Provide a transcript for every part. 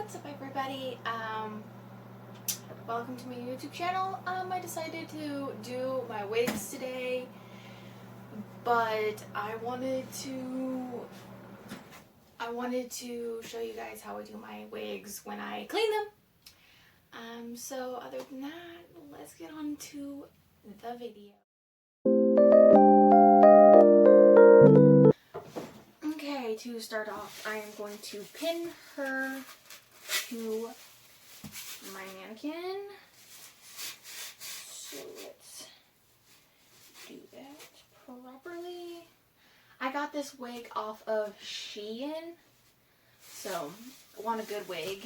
What's up, everybody? Welcome to my YouTube channel. I decided to do my wigs today, but I wanted to show you guys how I do my wigs when I clean them. So other than that, let's get on to the video. Okay, to start off, I am going to pin her to my mannequin. So let's do that properly. I got this wig off of Shein. So, want a good wig,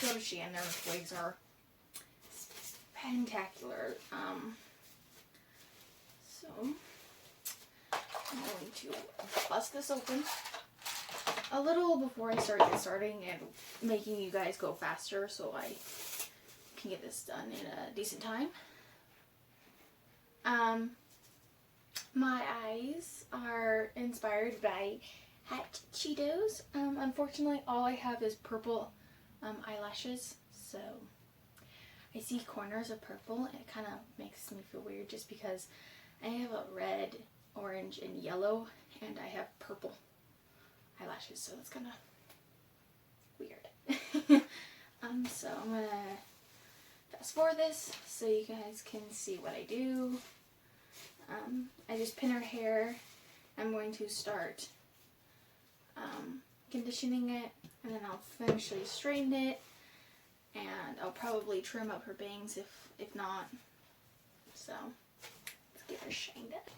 go to Shein. Their wigs are spectacular. So, I'm going to bust this open a little before I start starting and making you guys go faster so I can get this done in a decent time. My eyes are inspired by Hot Cheetos. Unfortunately, all I have is purple eyelashes, so I see corners of purple and it kind of makes me feel weird just because I have a red, orange, and yellow, and I have purple eyelashes, so it's kind of weird. So I'm gonna fast forward this so you guys can see what I do. I just pin her hair. I'm going to start conditioning it, and then I'll eventually straighten it, and I'll probably trim up her bangs if not. So let's get her shined up.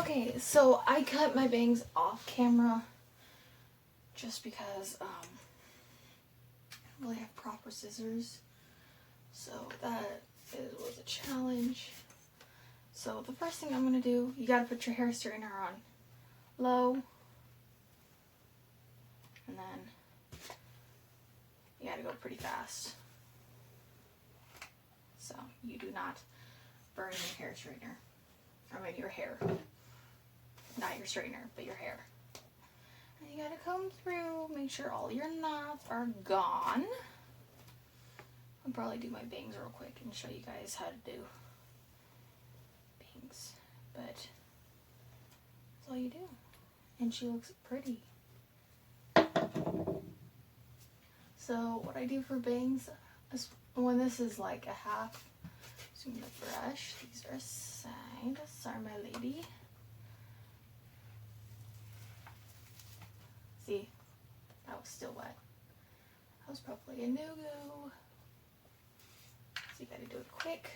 Okay, so I cut my bangs off camera just because I don't really have proper scissors. So that was a challenge. So the first thing I'm going to do, you got to put your hair straightener on low. And then you got to go pretty fast. So you do not burn your hair straightener. I mean your hair. Not your straightener, but your hair. And you got to comb through, make sure all your knots are gone. I'll probably do my bangs real quick and show you guys how to do bangs. But that's all you do. And she looks pretty. So what I do for bangs is when this is like a half, using the brush, these are side, sorry my lady. See, that was still wet. That was probably a no-go. So you gotta do it quick,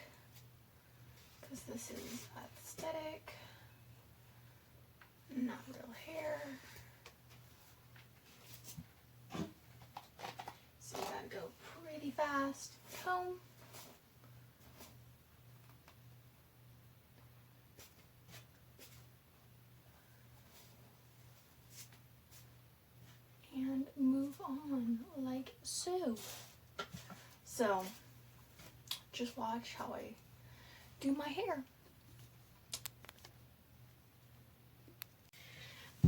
because this is aesthetic, not real hair. So you gotta go pretty fast. Comb. And move on like so. So just watch how I do my hair.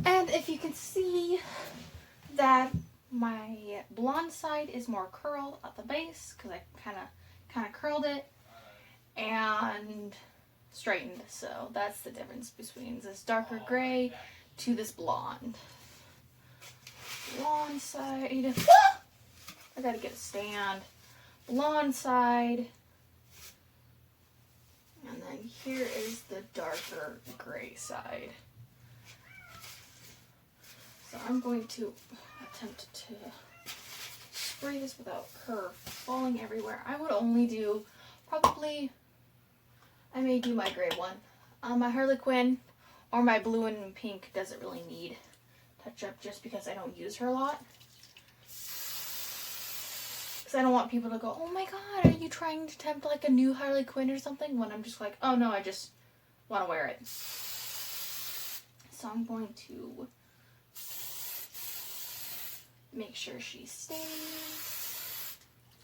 And if you can see that my blonde side is more curled at the base because I kind of curled it and straightened. So that's the difference between this darker gray to this blonde. Blonde side. I gotta get a stand. Blonde side. And then here is the darker gray side. So I'm going to attempt to spray this without her falling everywhere. I would only do probably, I may do my gray one. My Harlequin or my blue and pink doesn't really need touch up just because I don't use her a lot. Because I don't want people to go, oh my god, are you trying to tempt like a new Harley Quinn or something? When I'm just like, oh no, I just want to wear it. So I'm going to make sure she stays.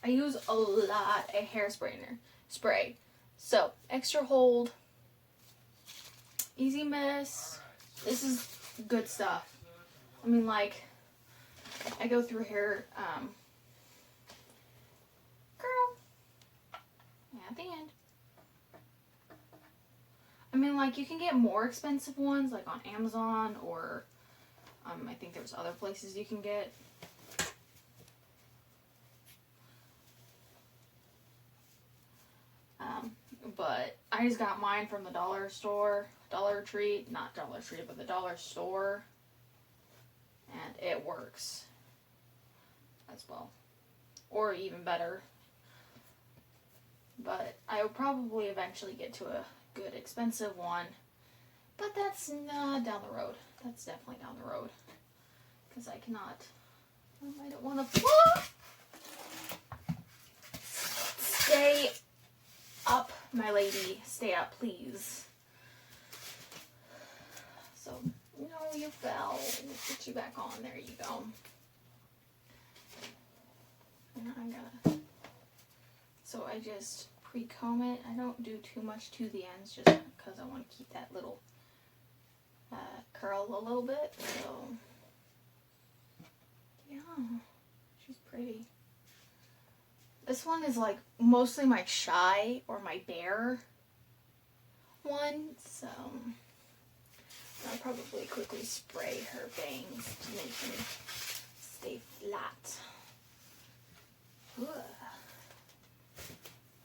I use a lot of hair spray. So extra hold, easy mess. This is good stuff. I mean, like, I go through hair, at the end. I mean, like, you can get more expensive ones, like on Amazon, or, I think there's other places you can get. But I just got mine from the dollar store, Dollar Tree, not Dollar Tree, but the dollar store. And it works as well, or even better. But I will probably eventually get to a good expensive one, but that's not down the road. That's definitely down the road, because I cannot, I don't want to stay up, my lady, stay up, please. So, no, you fell. Let's get you back on. There you go. And I gotta. So I just pre-comb it. I don't do too much to the ends just because I want to keep that little curl a little bit. So, yeah, she's pretty. This one is like mostly my shy or my bear one. So I'll probably quickly spray her bangs to make them stay flat. Ugh.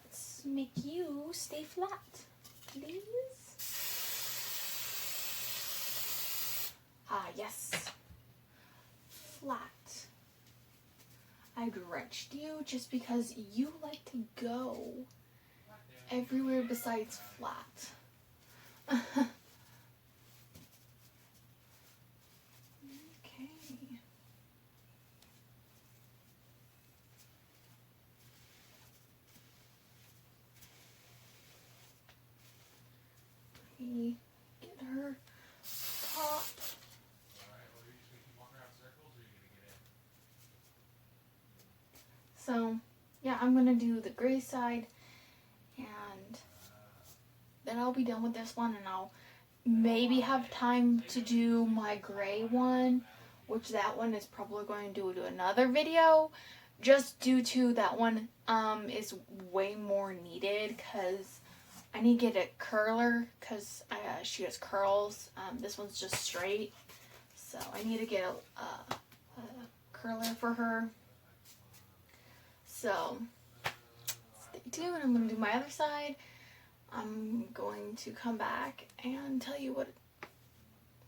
Let's make you stay flat, please. Ah, yes. Flat. I drenched you just because you like to go everywhere besides flat. me get her top. So, yeah, I'm going to do the gray side, and then I'll be done with this one, and I'll maybe have time to do my gray one, which that one is probably going to do another video, just due to that one is way more needed, because I need to get a curler, because she has curls. This one's just straight, so I need to get a curler for her. So, stay tuned. I'm going to do my other side. I'm going to come back and tell you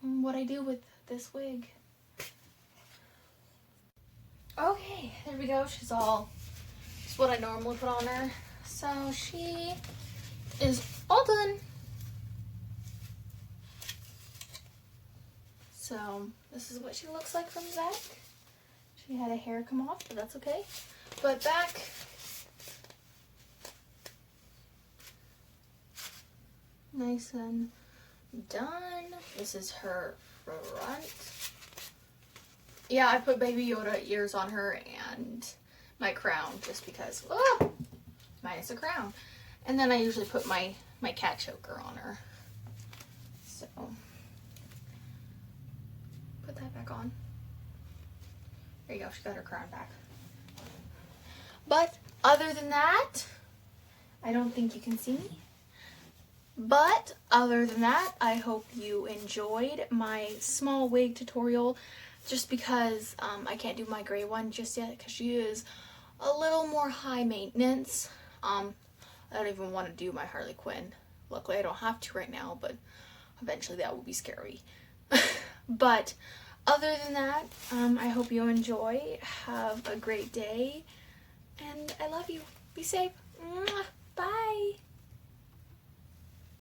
what I do with this wig. Okay, there we go. She's all, it's what I normally put on her. So she is all done. So this is what she looks like from the back. She had a hair come off, but that's okay. But back, nice and done. This is her front. Yeah, I put Baby Yoda ears on her and my crown just because, minus a crown. And then I usually put my cat choker on her. So, put that back on. There you go, she got her crown back. But other than that, I don't think you can see me. But other than that, I hope you enjoyed my small wig tutorial, just because I can't do my gray one just yet because she is a little more high maintenance. I don't even want to do my Harley Quinn. Luckily I don't have to right now, but eventually that will be scary. But other than that, I hope you enjoy. Have a great day, and I love you. Be safe. Mwah. Bye.